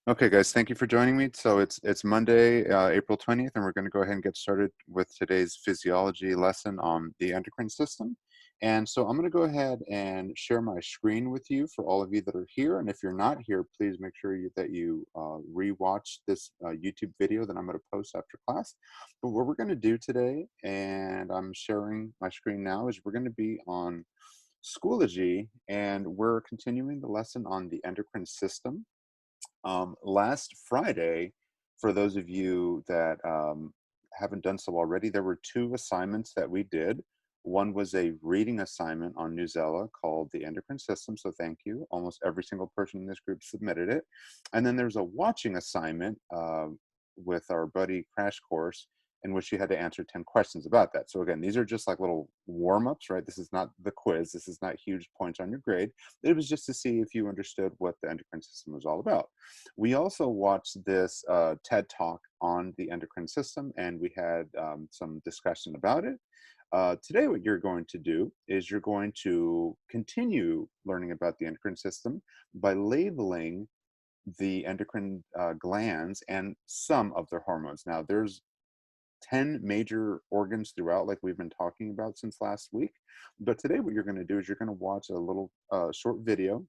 Okay, guys, thank you for joining me. So it's Monday, April 20th, and we're going to go ahead and get started with today's physiology lesson on the endocrine system. And so I'm going to go ahead and share my screen with you for all of you that are here. And if you're not here, please make sure that you rewatch this YouTube video that I'm going to post after class. But what we're going to do today, and I'm sharing my screen now, is we're going to be on Schoology, and we're continuing the lesson on the endocrine system. Last Friday, for those of you that haven't done so already, there were two assignments that we did. One was a reading assignment on Newsella called The Endocrine System, so thank you. Almost every single person in this group submitted it. And then there's a watching assignment with our buddy Crash Course, in which you had to answer 10 questions about that. So again, these are just like little warm-ups, right? This is not the quiz. This is not huge points on your grade. It was just to see if you understood what the endocrine system was all about. We also watched this TED Talk on the endocrine system, and we had some discussion about it. Today, what you're going to do is you're going to continue learning about the endocrine system by labeling the endocrine glands and some of their hormones. Now, there's 10 major organs throughout, like we've been talking about since last week. But today, what you're going to do is you're going to watch a little short video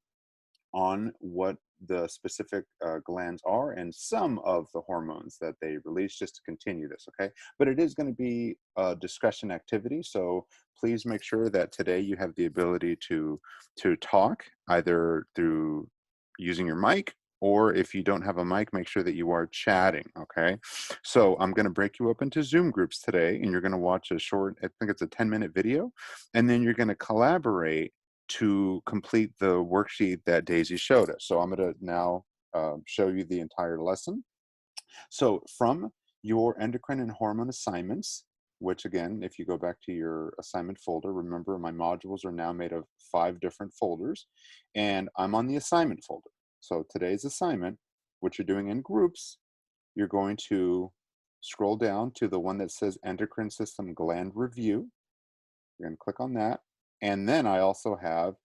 on what the specific glands are and some of the hormones that they release, just to continue this, okay? But it is going to be a discussion activity, so please make sure that today you have the ability to talk either through using your mic, or if you don't have a mic, make sure that you are chatting, okay? So I'm going to break you up into Zoom groups today, and you're going to watch a short, I think it's a 10-minute video, and then you're going to collaborate to complete the worksheet that Daisy showed us. So I'm going to now show you the entire lesson. So from your endocrine and hormone assignments, which again, if you go back to your assignment folder, remember my modules are now made of 5 different folders, and I'm on the assignment folder. So today's assignment, which you're doing in groups, you're going to scroll down to the one that says Endocrine System Gland Review. You're going to click on that. And then I also have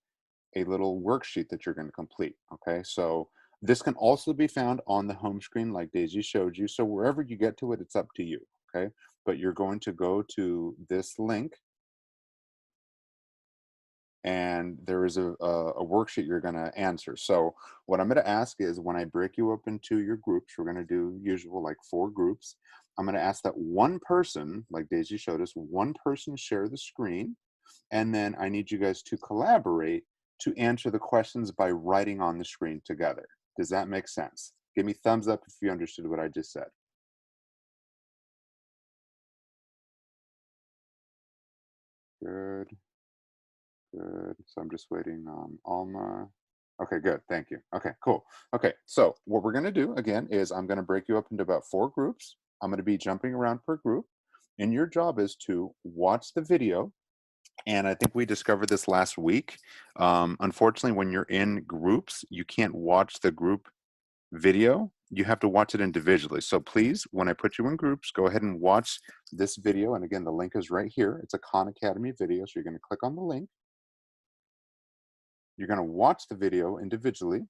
a little worksheet that you're going to complete. Okay, so this can also be found on the home screen like Daisy showed you. So wherever you get to it, it's up to you. Okay, but you're going to go to this link, and there is a worksheet you're going to answer. So what I'm going to ask is, when I break you up into your groups, we're going to do usual like 4 groups. I'm going to ask that one person, like Daisy showed us, one person share the screen, and then I need you guys to collaborate to answer the questions by writing on the screen together. Does that make sense? Give me thumbs up if you understood what I just said. Good, good. So I'm just waiting on Alma. Okay, good. Thank you. Okay, cool. Okay, so what we're going to do again is I'm going to break you up into about 4 groups. I'm going to be jumping around per group, and your job is to watch the video. And I think we discovered this last week. Unfortunately, when you're in groups, you can't watch the group video. You have to watch it individually. So please, when I put you in groups, go ahead and watch this video. And again, the link is right here. It's a Khan Academy video. So you're going to click on the link. You're going to watch the video individually.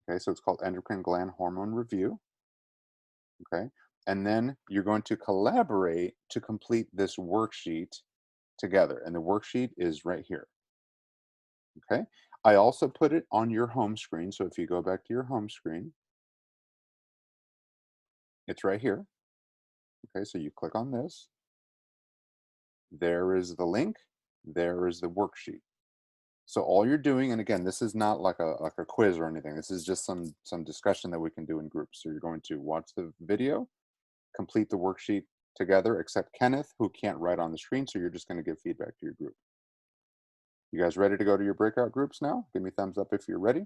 Okay, so it's called Endocrine Gland Hormone Review. Okay, and then you're going to collaborate to complete this worksheet together. And the worksheet is right here. Okay, I also put it on your home screen. So if you go back to your home screen, it's right here. Okay, so you click on this. There is the link. There is the worksheet. So all you're doing, and again, this is not like a quiz or anything. This is just some discussion that we can do in groups. So you're going to watch the video, complete the worksheet together, except Kenneth, who can't write on the screen. So you're just going to give feedback to your group. You guys ready to go to your breakout groups now? Give me thumbs up if you're ready.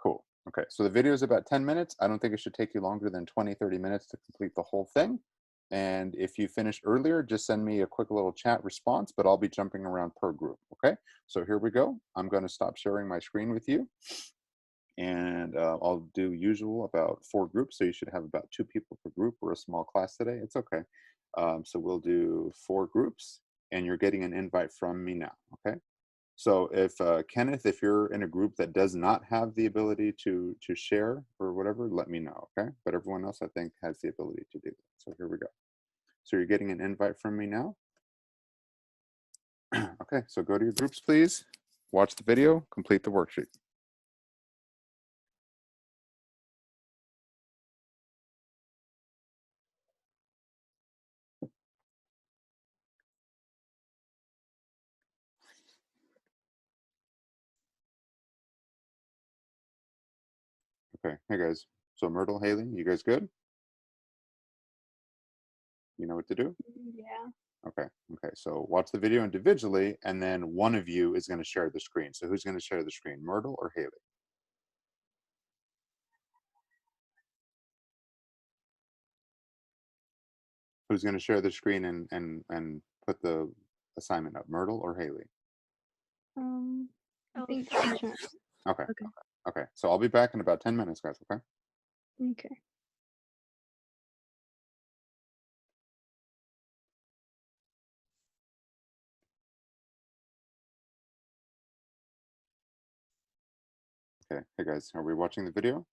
Cool. Okay, so the video is about 10 minutes. I don't think it should take you longer than 20, 30 minutes to complete the whole thing. And if you finish earlier, just send me a quick little chat response, but I'll be jumping around per group, okay? So here we go. I'm gonna stop sharing my screen with you, and I'll do usual about 4 groups, so you should have about 2 people per group. We're a small class today, it's okay. So we'll do 4 groups, and you're getting an invite from me now, okay? So if Kenneth, if you're in a group that does not have the ability to share or whatever, let me know, okay? But everyone else, I think, has the ability to do that. So here we go. So you're getting an invite from me now. Okay, so go to your groups, please. Watch the video, complete the worksheet. Okay, hey guys. So Myrtle, Haley, you guys good? You know what to do? Yeah. Okay, okay. So watch the video individually, and then one of you is going to share the screen. So who's going to share the screen, Myrtle or Haley? Who's going to share the screen and put the assignment up, Myrtle or Haley? I think Okay, Okay. okay. So I'll be back in about 10 minutes, guys, okay? Okay. Okay, hey guys, are we watching the video?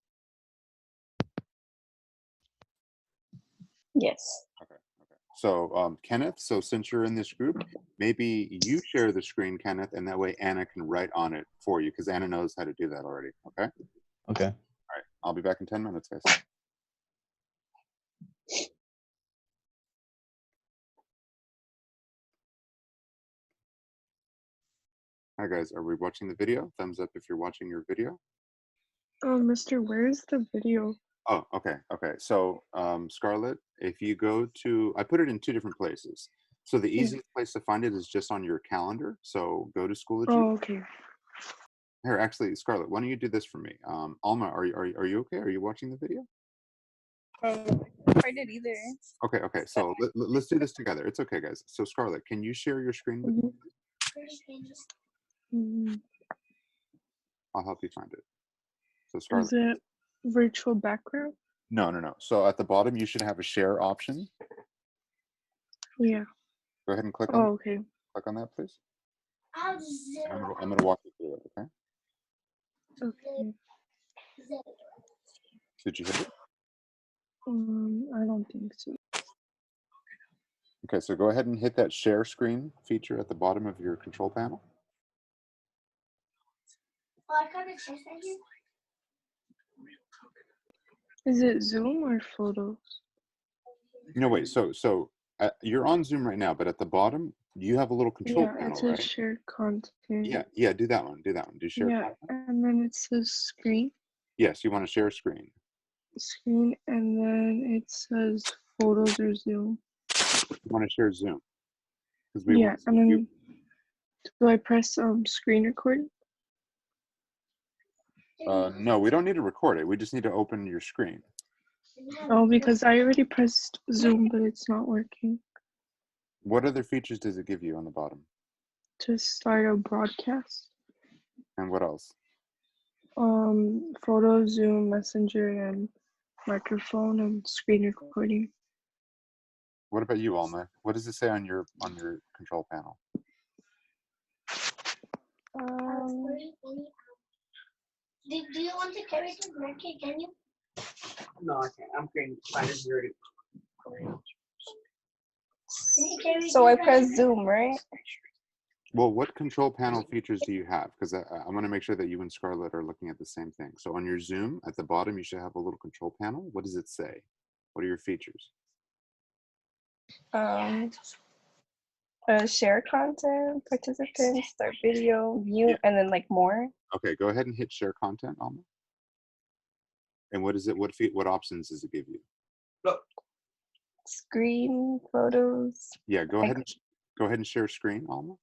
Yes. Okay, okay. So Kenneth, so since you're in this group, maybe you share the screen, Kenneth, and that way Anna can write on it for you because Anna knows how to do that already, okay? Okay. All right, I'll be back in 10 minutes, guys. Hi guys, are we watching the video? Thumbs up if you're watching your video. Mister, where's the video? Oh, okay, okay. So Scarlett, if you go to, I put it in 2 different places. So the easiest place to find it is just on your calendar. So go to Schoology. Oh, okay. Here, actually, Scarlett, why don't you do this for me? Alma, are you okay? Are you watching the video? I did either. Okay, okay. So let's do this together. It's okay, guys. So Scarlett, can you share your screen with me? Mhm. I'll help you find it. So Scarlett. Is it virtual background? No, no, no. So at the bottom, you should have a share option. Yeah. Go ahead and click Oh, on okay. click on that, please. And I'm gonna walk you through it. Okay. Okay. Did you hit it? I don't think so. Okay, so go ahead and hit that share screen feature at the bottom of your control panel. Is it Zoom or photos? No, wait. So you're on Zoom right now, but at the bottom you have a little control Yeah, it panel, says right? share content. Yeah, yeah. Do that one. Do that one. Do share Yeah, content. and then it says screen, Yes, you want to share screen. and then it says photos or Zoom. You want to share Zoom because we Yeah, want and you. then do I press screen recording? No, we don't need to record it. We just need to open your screen. Oh, because I already pressed Zoom, but it's not working. What other features does it give you on the bottom? To start a broadcast. And what else? Photo, Zoom, Messenger, and microphone and screen recording. What about you, Alma? What does it say on your control panel? Do you want to carry to the market? Can you? No, I can't. I'm creating fighters already. So I press Zoom, right? Well, what control panel features do you have? Because I want to make sure that you and Scarlett are looking at the same thing. So on your Zoom, at the bottom, you should have a little control panel. What does it say? What are your features? Share content, participants, start video, view, Yeah. and then like more. Okay, go ahead and hit share content, Alma. And what is it? What options does it give you? Screen, photos. Yeah, go ahead and share screen, Alma.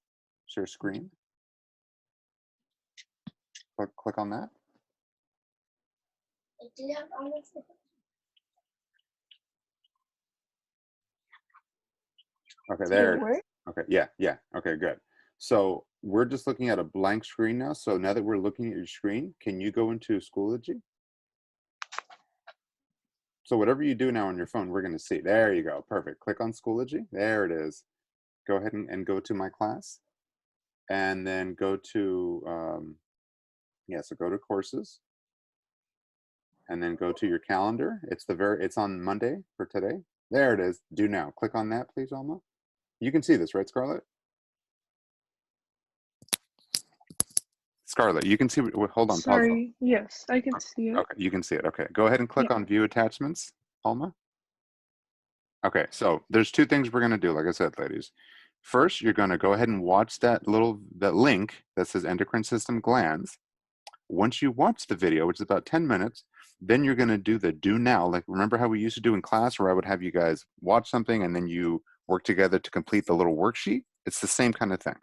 Share screen. Click on that. Okay, there. It work? Okay, yeah, yeah. Okay, good. So we're just looking at a blank screen now. So now that we're looking at your screen, can you go into Schoology? So whatever you do now on your phone, we're going to see. There you go. Perfect. Click on Schoology. There it is. Go ahead and go to my class. and then go to, so go to courses, and then go to your calendar. It's on Monday for today. There it is. Do now. Click on that, please, Alma. You can see this, right, Scarlett? Scarlett, you can see. Hold on, pause. Sorry. Yes, I can see it. Okay, you can see it. Okay, go ahead and click Yeah. on View Attachments, Alma. Okay, so there's two things we're going to do, like I said, ladies. First, you're going to go ahead and watch that link that says Endocrine System Glands. Once you watch the video, which is about 10 minutes, then you're going to do the do now. Like, remember how we used to do in class where I would have you guys watch something and then you work together to complete the little worksheet? It's the same kind of thing.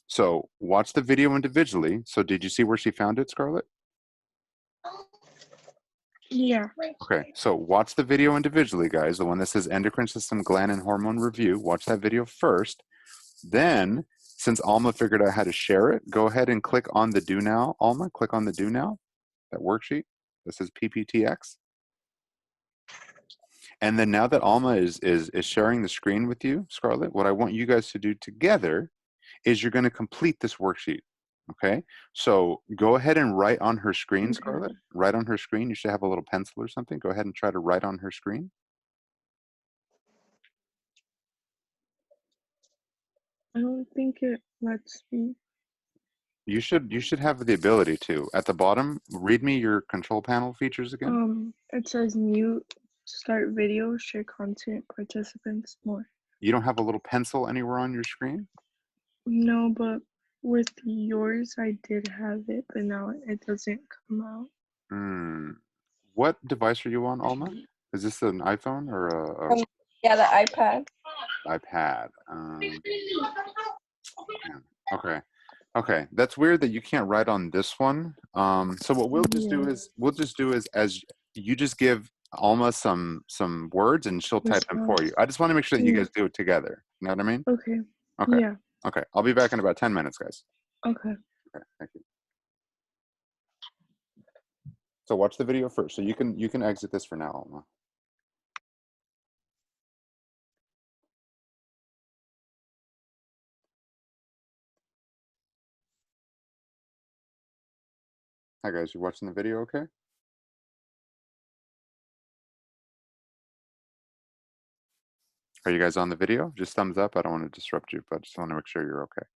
So watch the video individually. So did you see where she found it, Scarlett? Yeah. Okay, so watch the video individually, guys. The one that says Endocrine System Gland and Hormone Review. Watch that video first. Then, since Alma figured out how to share it, go ahead and click on the Do Now. Alma, click on the Do Now, that worksheet that says PPTX. And then now that Alma is sharing the screen with you, Scarlett, what I want you guys to do together is you're going to complete this worksheet. Okay, so go ahead and write on her screen, Okay. Scarlett. Write on her screen. You should have a little pencil or something. Go ahead and try to write on her screen. I don't think it lets me. You should have the ability to. At the bottom, read me your control panel features again. It says mute, start video, share content, participants, more. You don't have a little pencil anywhere on your screen? No, but with yours, I did have it, but now it doesn't come out. What device are you on, Alma? Is this an iPhone or a Yeah, the iPad. iPad? Okay. Okay, that's weird that you can't write on this one. So what we'll just do is as you just give Alma some words and she'll type them for you. I just want to make sure that you guys do it together. You know what I mean? Okay. Okay. Yeah. Okay. I'll be back in about 10 minutes, guys. Okay. Okay. Thank you. So watch the video first. So you can exit this for now, Alma. Hi guys, you watching the video okay? Are you guys on the video? Just thumbs up. I don't want to disrupt you, but I just want to make sure you're okay.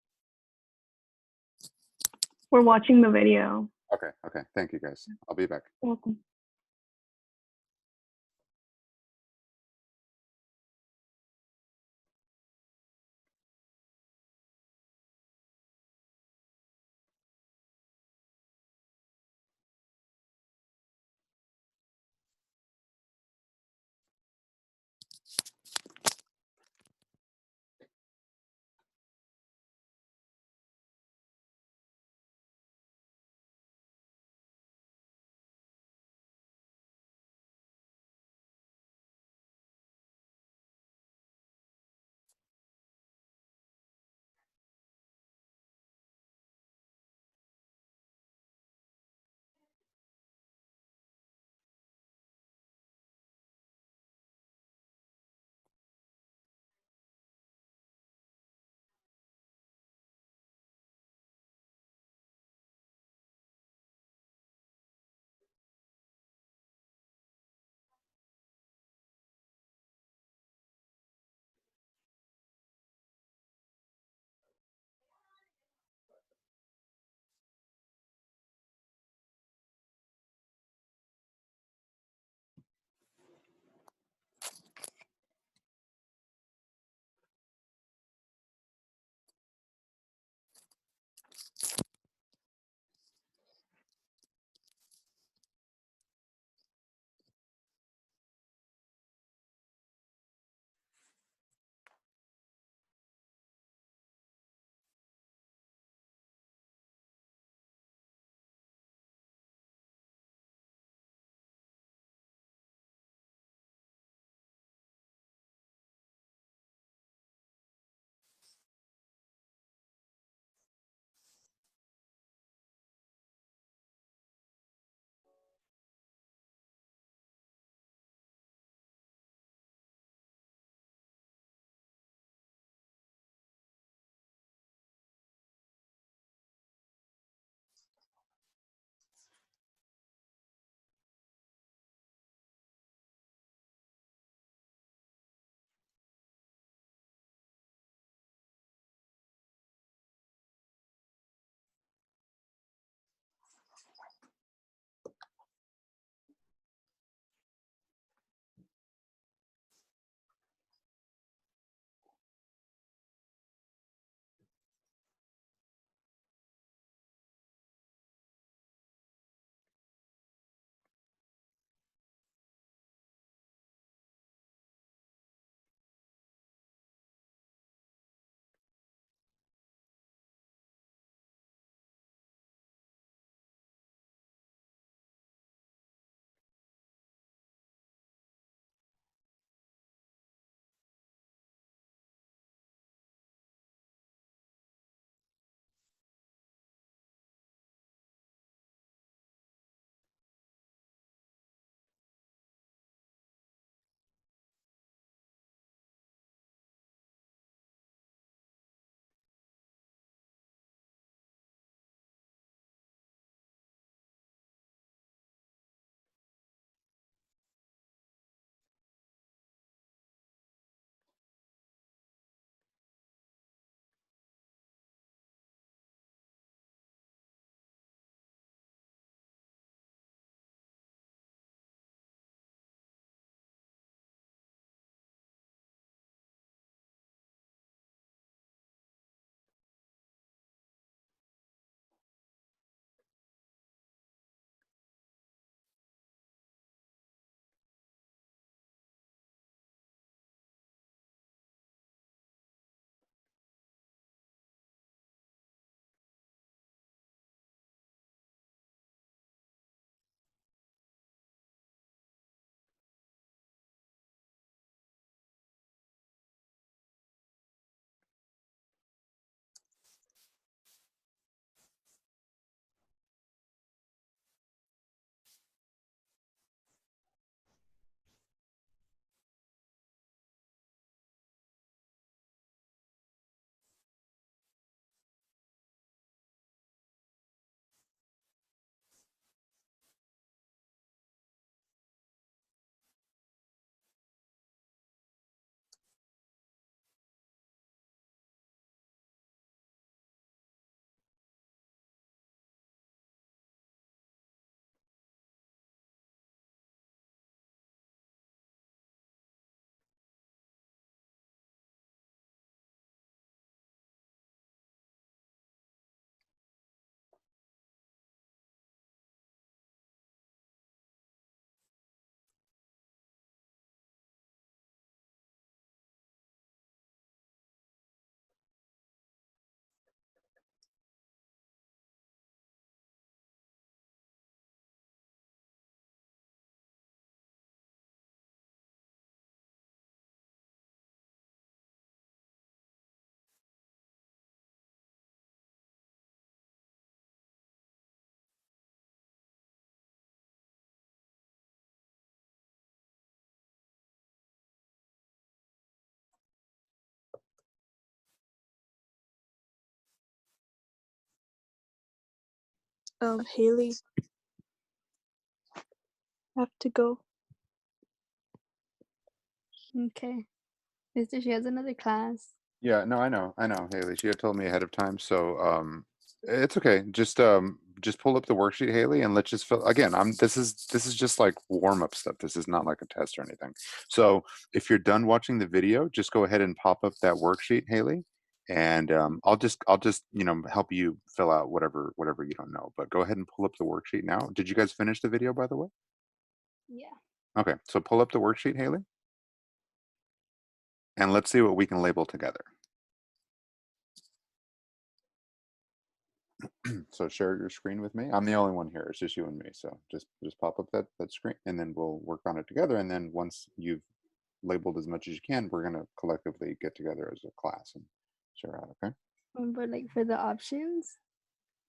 We're watching the video. Okay. Okay. Thank you guys. I'll be back. Welcome. Haley. Have to go. Okay. Mister, she has another class. Yeah, no, I know, Haley. She had told me ahead of time, so it's okay. Just pull up the worksheet, Haley, and let's just fill again. This is just like warm up stuff. This is not like a test or anything. So if you're done watching the video, just go ahead and pop up that worksheet, Haley, and I'll just help you fill out whatever you don't know. But go ahead and pull up the worksheet now. Did you guys finish the video, by the way? Yeah. Okay, so pull up the worksheet, Haley, and let's see what we can label together. So share your screen with me. I'm the only one here. It's just you and me. So just pop up that screen, and then we'll work on it together. And then once you've labeled as much as you can, we're gonna collectively get together as a class and share out. Okay. But like for the options,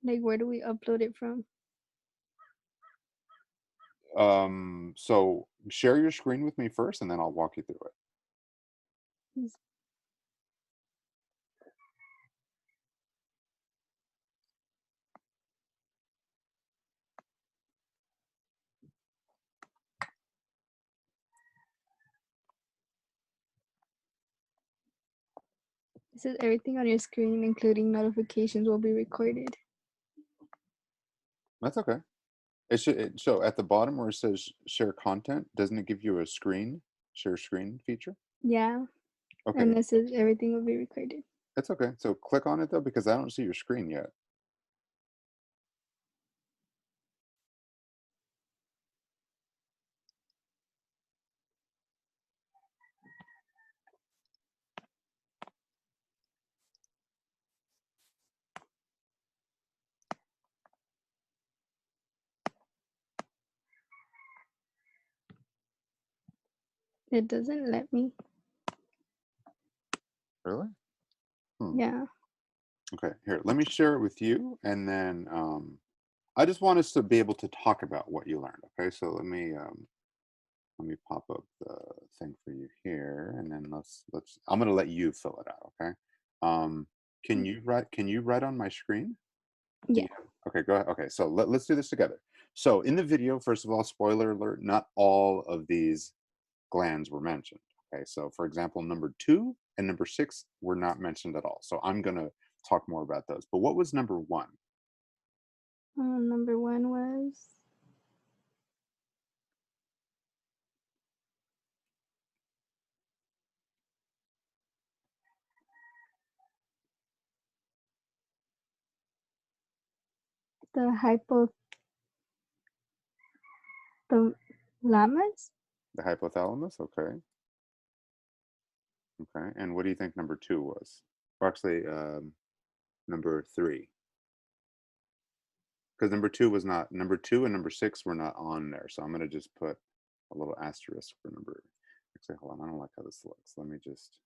like where do we upload it from? So share your screen with me first, and then I'll walk you through it. It says everything on your screen, including notifications, will be recorded. That's okay. So at the bottom where it says share content, doesn't it give you a share screen feature? Yeah. Okay. And it says everything will be recorded. That's okay. So click on it though, because I don't see your screen yet. It doesn't let me. Really? Yeah. Okay, here, let me share it with you, and then I just want us to be able to talk about what you learned. Okay, so let me pop up the thing for you here, and then let's I'm gonna let you fill it out. Okay. Can you write on my screen? Yeah. Okay, go ahead. Okay, so let's do this together. So in the video, first of all, spoiler alert, not all of these glands were mentioned. Okay, so for example, number 2 and number 6 were not mentioned at all. So I'm gonna talk more about those. But what was number 1? Number 1 was the hypothalamus. The hypothalamus. Okay. Okay. And what do you think number 2 was? Or actually, number 3. Because number 2 and number 6 were not on there. So I'm gonna just put a little asterisk for number. Actually, hold on. I don't like how this looks. Let me just.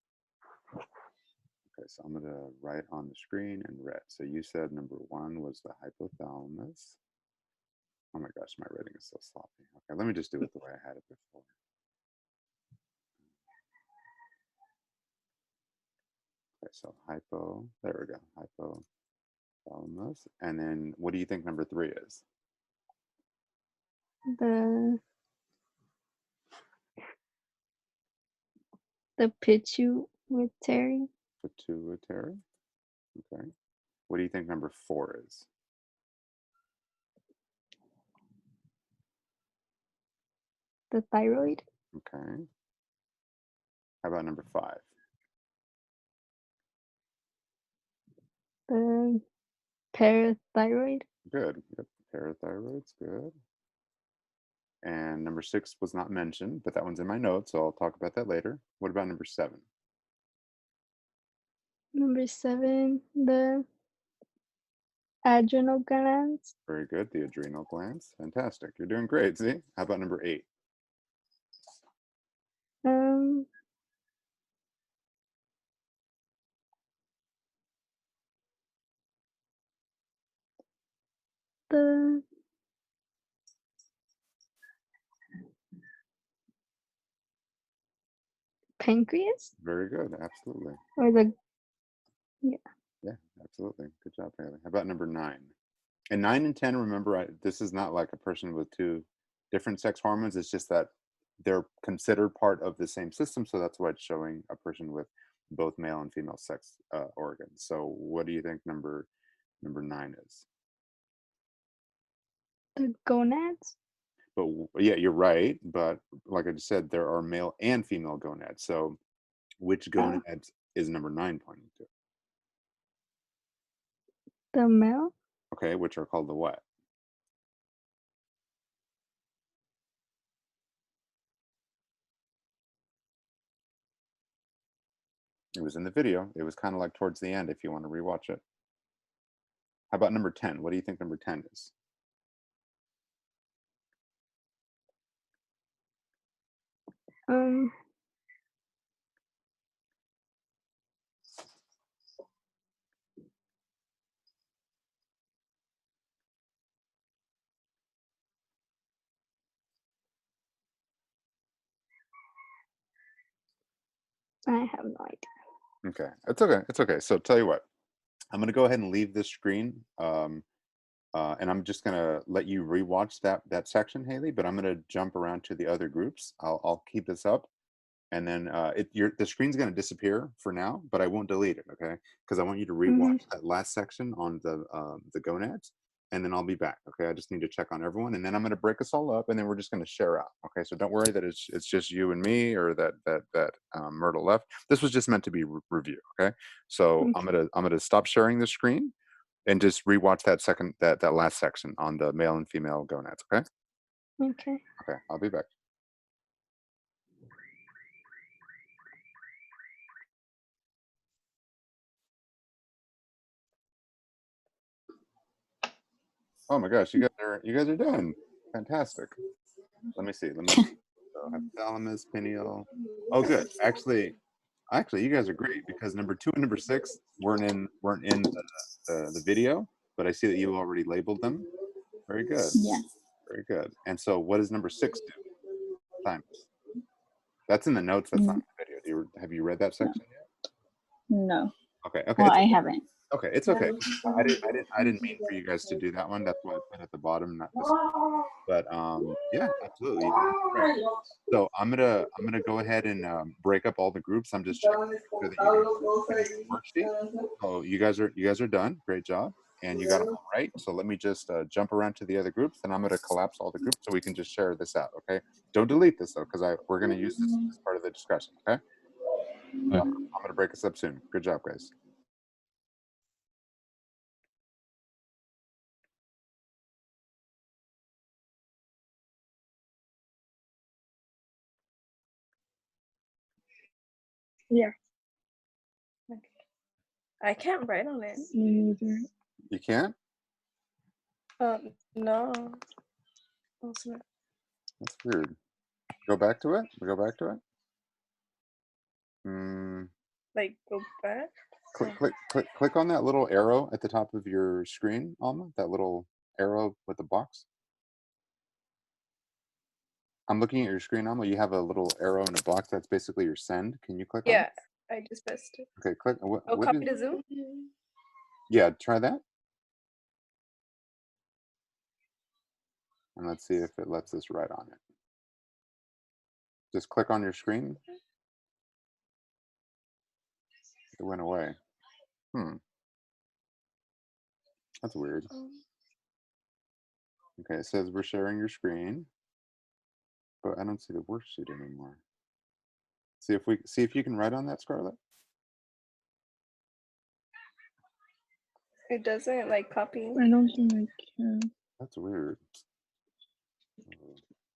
Okay, so I'm gonna write on the screen in red. So you said number 1 was the hypothalamus. Oh my gosh, my writing is so sloppy. Okay, let me just do it the way I had it before. Okay, so there we go, hypothalamus. And then what do you think number 3 is? The pituitary. Pituitary. Okay. What do you think number 4 is? The thyroid. Okay. How about number 5? The parathyroid. Good. Yep. Parathyroid's good. And number 6 was not mentioned, but that one's in my notes, so I'll talk about that later. What about number 7? Number 7, the adrenal glands. Very good. The adrenal glands. Fantastic. You're doing great. See? How about number 8? The pancreas. Very good. Absolutely. Or the Yeah, absolutely. Good job, Haley. How about number 9? And 9 and 10, remember, this is not like a person with two different sex hormones. It's just that they're considered part of the same system. So that's why it's showing a person with both male and female sex organs. So what do you think number 9 is? The gonads? But yeah, you're right. But like I just said, there are male and female gonads. So which gonads is number 9 pointing to? The male? Okay, which are called the what? It was in the video. It was kind of like towards the end if you want to rewatch it. How about number 10? What do you think number 10 is? Um, I have no idea. Okay, it's okay. It's okay. So tell you what, I'm gonna go ahead and leave this screen, and I'm just gonna let you rewatch that section, Haley. But I'm gonna jump around to the other groups. I'll keep this up, and then the screen's gonna disappear for now, but I won't delete it, okay? Because I want you to rewatch that last section on the gonads, and then I'll be back, okay? I just need to check on everyone, and then I'm gonna break us all up, and then we're just gonna share out, okay? So don't worry that it's just you and me, or that Myrtle left. This was just meant to be review, okay? So Okay. I'm gonna stop sharing the screen and just rewatch that last section on the male and female gonads, okay? Okay. Okay, I'll be back. Oh my gosh, you guys are done. Fantastic. Let me see. Let me see. So hypothalamus, pineal. Oh, good. Actually, you guys are great because number 2 and number 6 weren't in the video, but I see that you already labeled them. Very good. Yeah. Very good. And so, what does number 6 do? Thymus. That's in the notes. That's not in the video. Have you read that section yet? No. Okay. Okay. Well, It's I okay. haven't. Okay, it's okay. I didn't mean for you guys to do that one. That's why I put at the bottom, not this one. But yeah, absolutely. You did great. So I'm gonna go ahead and break up all the groups. I'm just checking so that you guys are finished the worksheet. So you guys are done. Great job, and you got them all right. So let me just jump around to the other groups, and I'm gonna collapse all the groups so we can just share this out. Okay, don't delete this though, because we're gonna use this as part of the discussion. Okay, I'm gonna break us up soon. Good job, guys. Yeah. I can't write on it. Me neither. You can't. No. Also, That's weird. Go back to it. Go back to it. like go back. Click on that little arrow at the top of your screen, Alma. That little arrow with the box. I'm looking at your screen, Alma. You have a little arrow in a box. That's basically your send. Can you click on Yeah, it? I just pressed it. Okay, click. Oh, What copy is? to Zoom. Yeah, try that. And let's see if it lets us write on it. Just click on your screen. It went away. That's weird. Okay, it says we're sharing your screen, but I don't see the worksheet anymore. See if you can write on that, Scarlett. It doesn't like copy. I don't think I can. That's weird.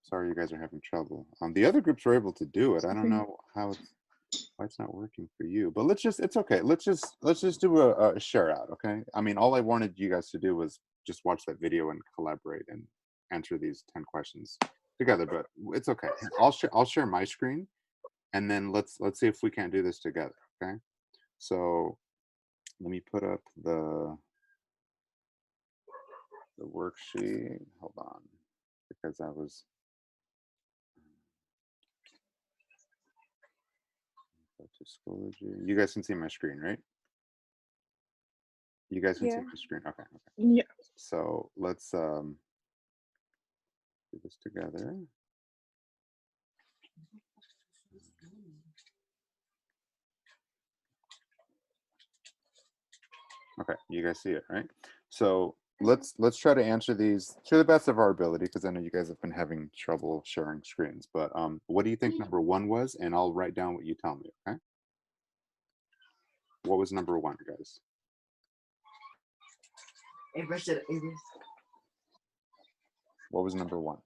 Sorry, you guys are having trouble. The other groups were able to do it. I don't know why it's not working for you. But it's okay. Let's just do a share out. Okay. I mean, all I wanted you guys to do was just watch that video and collaborate and answer these 10 questions together. But it's okay. I'll share my screen, and then let's see if we can't do this together. Okay. So let me put up the worksheet. Hold on, because I was. Physiology. You guys can see my screen, right? You guys can see Yeah. my screen. Okay. Yeah. So let's do this together. Okay, you guys see it, right? So let's try to answer these to the best of our ability, because I know you guys have been having trouble sharing screens. But what do you think number 1 was? And I'll write down what you tell me. Okay. What was number 1, guys? What was number 1?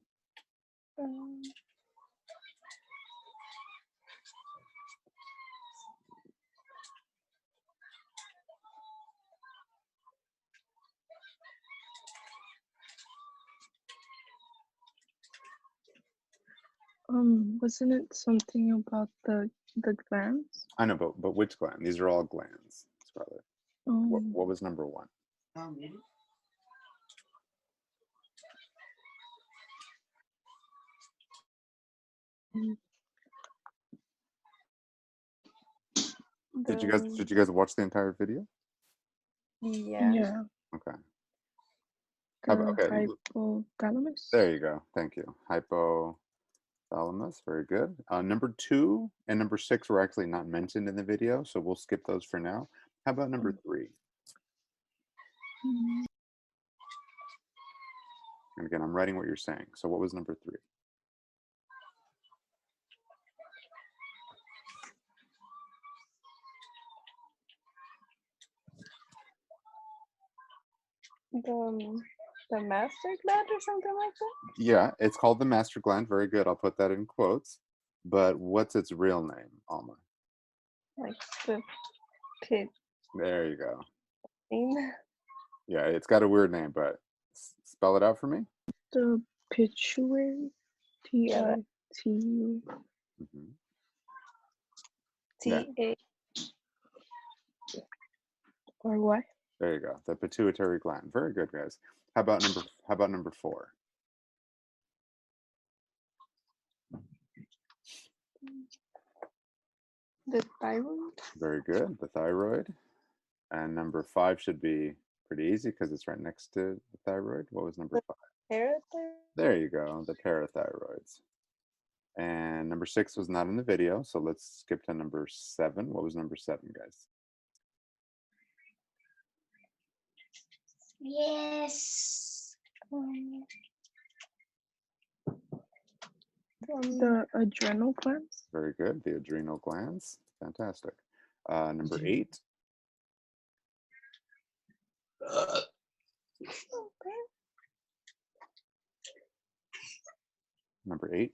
Um, Wasn't it something about the glands? I know, but which gland? These are all glands, Scarlett. What Um, was number 1? Did you the, guys watch the entire video? yeah. yeah, Okay. the Okay. hypothalamus. There you go. Thank you. Hypothalamus. Very good. Number 2 and number 6 were actually not mentioned in the video, so we'll skip those for now. How about number 3? Mm, And again, I'm writing what you're saying. So what was number 3? The master gland or something like that? Yeah, it's called the master gland. Very good. I'll put that in quotes. But what's its real name, Alma? Like the pit There you go. thing. Yeah, it's got a weird name, but spell it out for me. The pituitary. Yeah, T-I-T-U. Mhm. T-A. Or what? There you go. The pituitary gland. Very good, guys. How about number 4? The thyroid. Very good. The thyroid. And number 5 should be pretty easy because it's right next to the thyroid. What was number 5? Parathyroid. There you go. The parathyroids. And number 6 was not in the video, so let's skip to number 7. What was number 7, guys? Yes. The adrenal glands. Very good. The adrenal glands. Fantastic. Number 8. Number 8.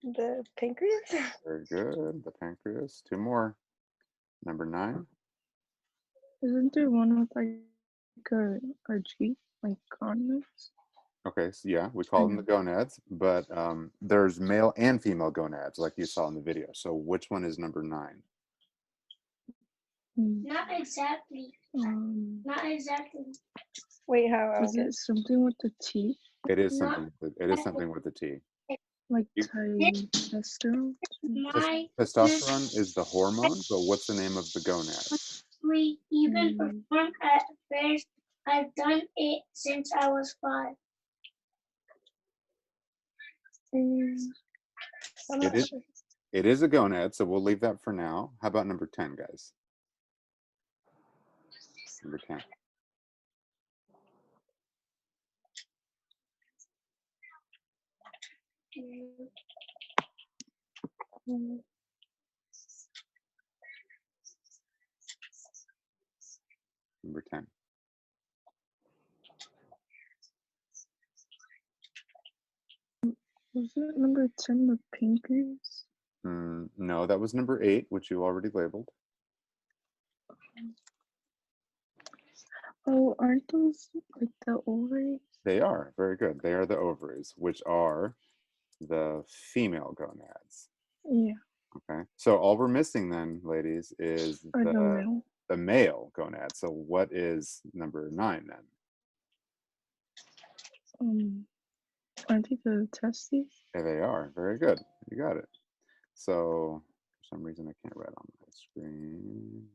The pancreas. Very good. The pancreas. 2 more. Number 9. Isn't there one with like a G, like gonads? Okay, so yeah, we call them the gonads, but there's male and female gonads, like you saw in the video. So which one is number 9? Not exactly. Not exactly. Wait, how? Is it something with the T? It is Not- something. It is something with the T. Like You- testosterone? My Testosterone is the hormone, but what's the name of the gonad? we even Mm. perform at fairs. I've done it since I was 5. I'm It not is. sure. It is a gonad, so we'll leave that for now. How about number 10, guys? Number 10. Number 10. Was it number 10, the pancreas? No, that was number 8, which you already labeled. Oh, aren't those like the ovaries? They are. Very good. They are the ovaries, which are the female gonads. Yeah. Okay. So all we're missing then, ladies, is Or the male? the male gonad. So what is number 9 then? Aren't they the testes? There they are. Very good. You got it. So for some reason I can't write on my screen.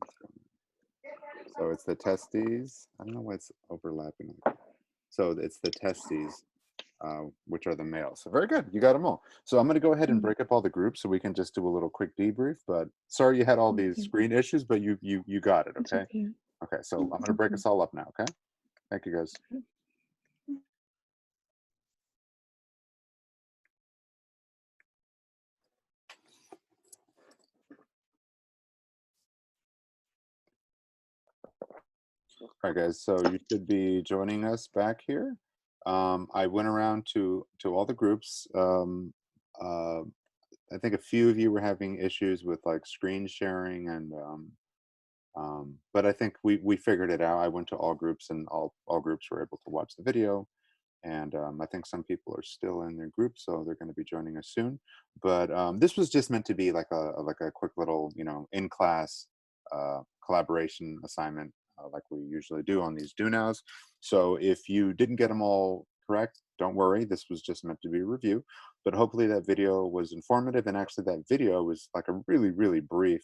So it's the testes. I don't know why it's overlapping. So it's the testes, which are the males. So very good. You got them all. So I'm going to go ahead and break up all the groups so we can just do a little quick debrief. But sorry you had all these screen issues, but you got it. Okay. Okay. So I'm going to break us all up now. Okay. Thank you, guys. All right, guys. So you should be joining us back here. I went around to all the groups. I think a few of you were having issues with like screen sharing and but I think we figured it out. I went to all groups and all groups were able to watch the video. And I think some people are still in their group, so they're going to be joining us soon. But this was just meant to be like a quick little, in class collaboration assignment, like we usually do on these do nows. So if you didn't get them all correct, don't worry. This was just meant to be a review. But hopefully that video was informative, and actually that video was like a really, really brief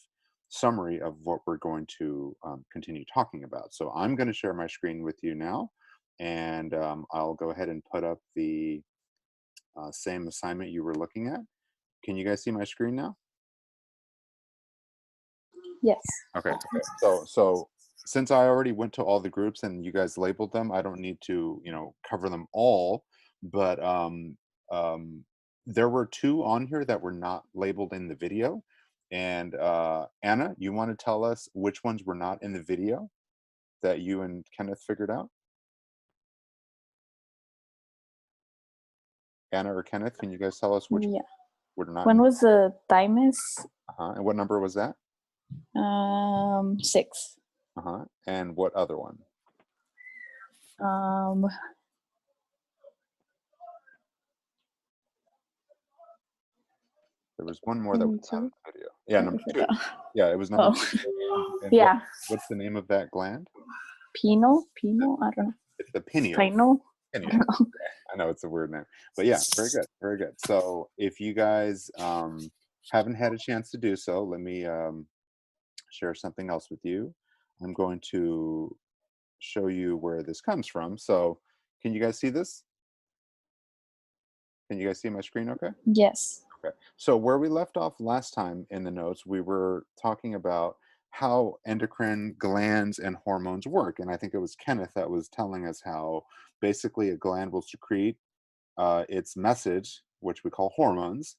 summary of what we're going to continue talking about. So I'm going to share my screen with you now. And I'll go ahead and put up the same assignment you were looking at. Can you guys see my screen now? Yes. Okay. So since I already went to all the groups and you guys labeled them, I don't need to, cover them all. But there were 2 on here that were not labeled in the video. And Anna, you want to tell us which ones were not in the video that you and Kenneth figured out? Anna or Kenneth, can you guys tell us which were not? One was the thymus. And what number was that? 6. And what other one? There was one more that was not in the video. Yeah, number 2. Yeah, it was number 2. And yeah. What's the name of that gland? Penile? I don't know. It's the pineal. Pineal? Pineal. I know it's a weird name, but yeah, very good, very good. So if you guys haven't had a chance to do so, let me share something else with you. I'm going to show you where this comes from. So can you guys see this? Can you guys see my screen okay? Yes. Okay. So where we left off last time in the notes, we were talking about how endocrine glands and hormones work. And I think it was Kenneth that was telling us how basically a gland will secrete its message, which we call hormones,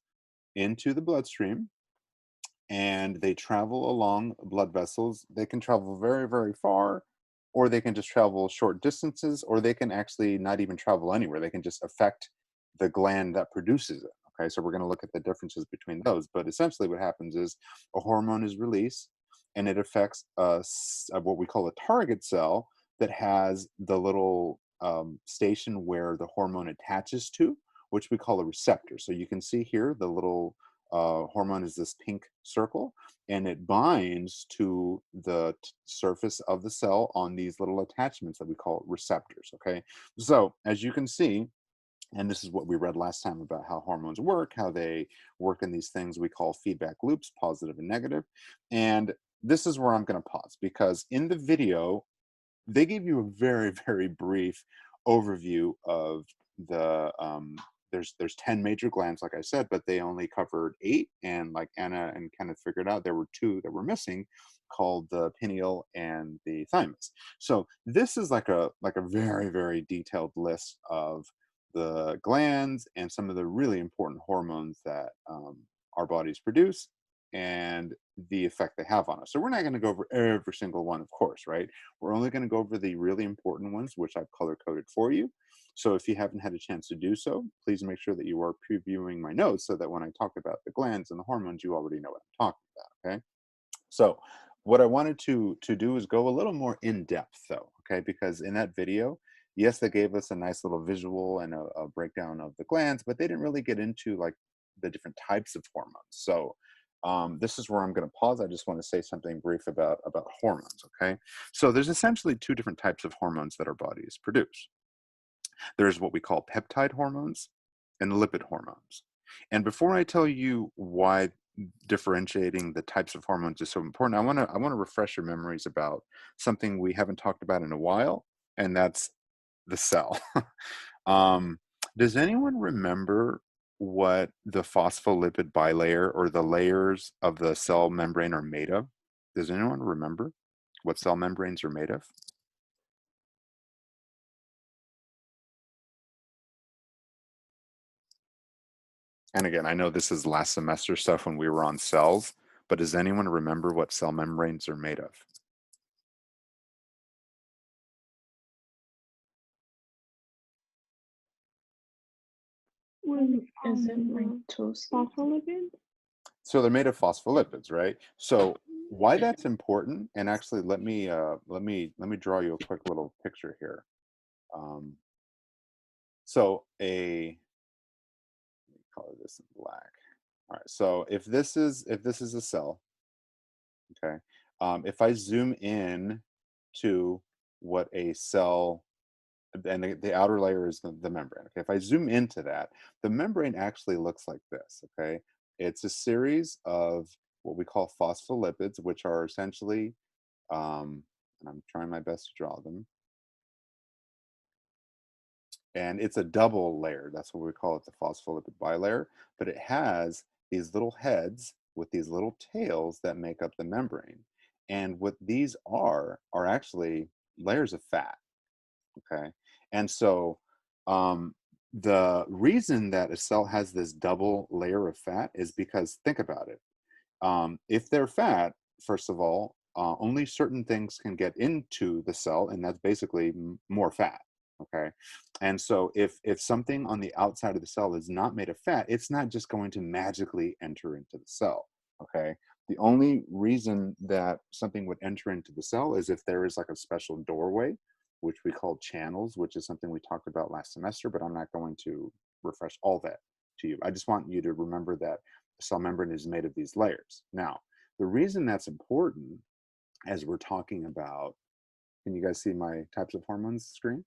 into the bloodstream. And they travel along blood vessels. They can travel very, very far, or they can just travel short distances, or they can actually not even travel anywhere. They can just affect the gland that produces it. Okay, so we're going to look at the differences between those. But essentially what happens is a hormone is released, and it affects what we call a target cell that has the little station where the hormone attaches to, which we call a receptor. So you can see here the little hormone is this pink circle, and it binds to the surface of the cell on these little attachments that we call receptors. Okay, so as you can see, and this is what we read last time about how hormones work, how they work in these things we call feedback loops, positive and negative. And this is where I'm going to pause, because in the video, they gave you a very, very brief overview of the, there's 10 major glands, like I said, but they only covered 8. And like Anna and Kenneth figured out, there were 2 that were missing, called the pineal and the thymus. So this is like a very, very detailed list of the glands and some of the really important hormones that our bodies produce and the effect they have on us. So we're not going to go over every single one, of course, right? We're only going to go over the really important ones, which I've color coded for you. So if you haven't had a chance to do so, please make sure that you are previewing my notes so that when I talk about the glands and the hormones, you already know what I'm talking about, okay? So what I wanted to do is go a little more in depth though, okay? Because in that video, yes, they gave us a nice little visual and a breakdown of the glands, but they didn't really get into like the different types of hormones. So this is where I'm going to pause. I just want to say something brief about hormones, okay? So there's essentially 2 different types of hormones that our bodies produce. There's what we call peptide hormones and lipid hormones. And before I tell you why differentiating the types of hormones is so important, I want to refresh your memories about something we haven't talked about in a while, and that's the cell. Does anyone remember what the phospholipid bilayer or the layers of the cell membrane are made of? Does anyone remember what cell membranes are made of? And again, I know this is last semester stuff when we were on cells, but does anyone remember what cell membranes are made of? Is it mitosis? Phospholipids? So they're made of phospholipids, right? So why that's important, and actually let me draw you a quick little picture here. So let me color this in black. All right. So if this is a cell, okay. If I zoom in to what a cell, and the outer layer is the membrane. Okay, if I zoom into that, the membrane actually looks like this. Okay, it's a series of what we call phospholipids, which are essentially, and I'm trying my best to draw them, and it's a double layer. That's what we call it, the phospholipid bilayer. But it has these little heads with these little tails that make up the membrane. And what these are actually layers of fat. Okay, and so the reason that a cell has this double layer of fat is because, think about it, if they're fat, first of all, only certain things can get into the cell, and that's basically more fat. Okay, and so if something on the outside of the cell is not made of fat, it's not just going to magically enter into the cell. Okay, the only reason that something would enter into the cell is if there is like a special doorway, which we call channels, which is something we talked about last semester, but I'm not going to refresh all that to you. I just want you to remember that the cell membrane is made of these layers. Now, the reason that's important, as we're talking about, can you guys see my types of hormones screen?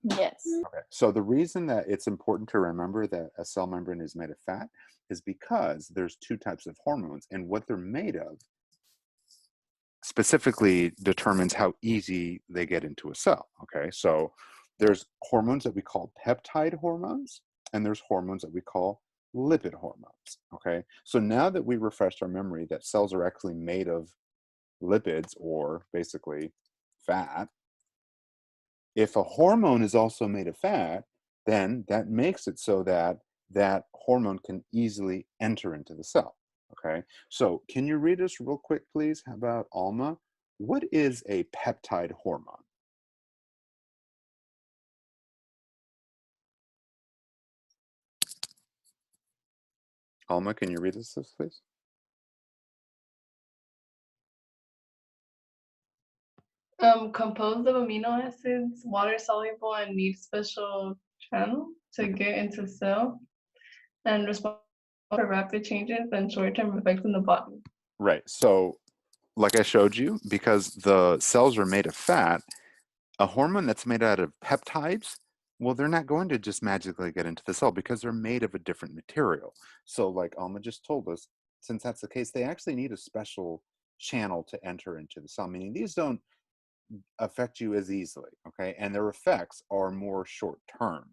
Yes. Okay. So the reason that it's important to remember that a cell membrane is made of fat is because there's two types of hormones, and what they're made of specifically determines how easy they get into a cell. Okay, so there's hormones that we call peptide hormones, and there's hormones that we call lipid hormones. Okay, so now that we refreshed our memory that cells are actually made of lipids, or basically fat, if a hormone is also made of fat, then that makes it so that that hormone can easily enter into the cell. Okay, so can you read us real quick, please? How about Alma? What is a peptide hormone? Alma, can you read us this, please? Composed of amino acids, water soluble, and need special channel to get into cell and respond for rapid changes and short-term effects in the body. Right. So, like I showed you, because the cells are made of fat, a hormone that's made out of peptides, well, they're not going to just magically get into the cell because they're made of a different material. So, like Alma just told us, since that's the case, they actually need a special channel to enter into the cell, meaning these don't affect you as easily, okay? And their effects are more short term,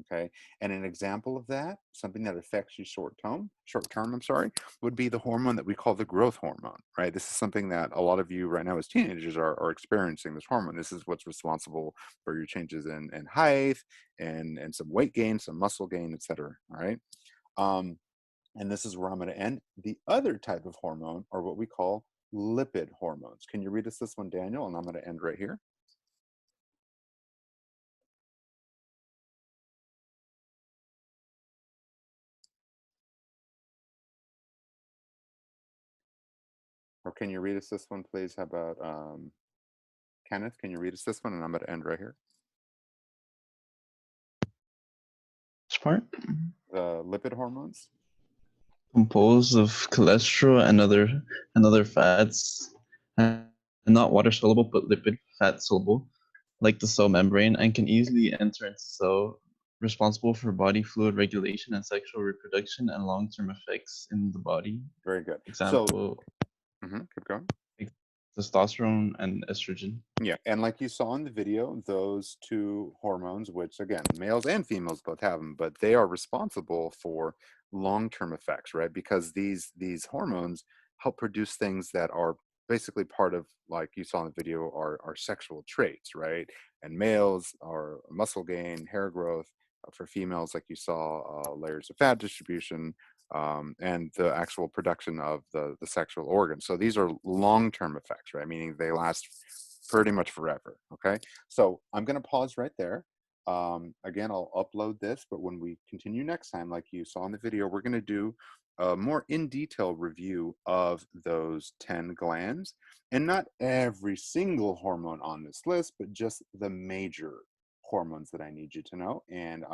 okay? And an example of that, something that affects you short term, I'm sorry, would be the hormone that we call the growth hormone, right? This is something that a lot of you right now as teenagers are experiencing, this hormone. This is what's responsible for your changes in height and some weight gain, some muscle gain, etc. All right. And this is where I'm going to end. The other type of hormone are what we call lipid hormones. Can you read us this one, Daniel? And I'm going to end right here. Or can you read us this one, please? How about Kenneth? Can you read us this one? And I'm going to end right here. Which part? The lipid hormones. Composed of cholesterol and other fats, and not water soluble but lipid fat soluble, like the cell membrane, and can easily enter into cell responsible for body fluid regulation and sexual reproduction and long-term effects in the body. Very good. So, Example, keep going. testosterone and estrogen. Yeah, and like you saw in the video, those two hormones, which again, males and females both have them, but they are responsible for long-term effects, right? Because these hormones help produce things that are basically part of, like you saw in the video, our sexual traits, right? And males are muscle gain, hair growth. For females, like you saw, layers of fat distribution, and the actual production of the sexual organs. So these are long-term effects, right? Meaning they last pretty much forever. Okay, so I'm going to pause right there. Again, I'll upload this, but when we continue next time, like you saw in the video, we're going to do a more in detail review of those 10 glands, and not every single hormone on this list, but just the major hormones that I need you to know. And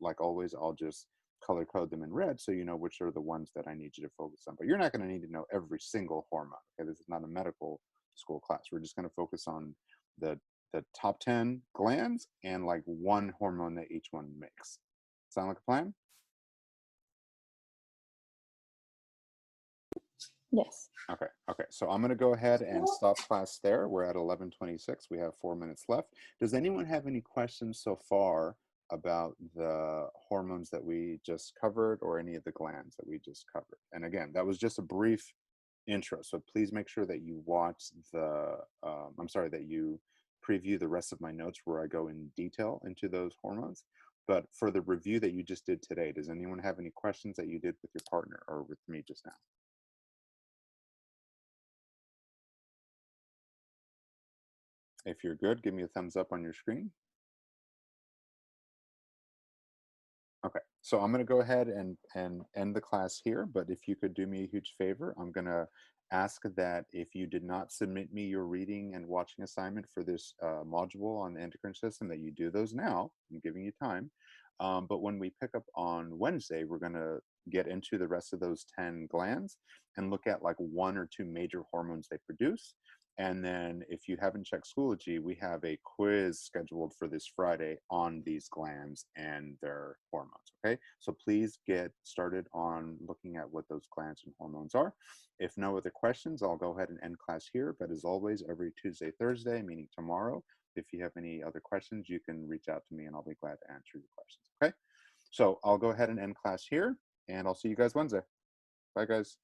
like always, I'll just color code them in red so you know which are the ones that I need you to focus on. But you're not going to need to know every single hormone. Okay, this is not a medical school class. We're just going to focus on the top 10 glands and like one hormone that each one makes. Sound like a plan? Yes. Okay. So I'm going to go ahead and stop class there. We're at 11:26. We have 4 minutes left. Does anyone have any questions so far about the hormones that we just covered or any of the glands that we just covered? And again, that was just a brief intro. So please make sure that you watch that you preview the rest of my notes where I go in detail into those hormones. But for the review that you just did today, does anyone have any questions that you did with your partner or with me just now? If you're good, give me a thumbs up on your screen. Okay, so I'm going to go ahead and end the class here, but if you could do me a huge favor, I'm going to ask that if you did not submit me your reading and watching assignment for this module on the endocrine system, that you do those now. I'm giving you time. But when we pick up on Wednesday, we're going to get into the rest of those 10 glands and look at like 1 or 2 major hormones they produce. And then if you haven't checked Schoology, we have a quiz scheduled for this Friday on these glands and their hormones, okay? So please get started on looking at what those glands and hormones are. If no other questions, I'll go ahead and end class here. But as always, every Tuesday, Thursday, meaning tomorrow, if you have any other questions, you can reach out to me and I'll be glad to answer your questions, okay? So I'll go ahead and end class here and I'll see you guys Wednesday. Bye, guys.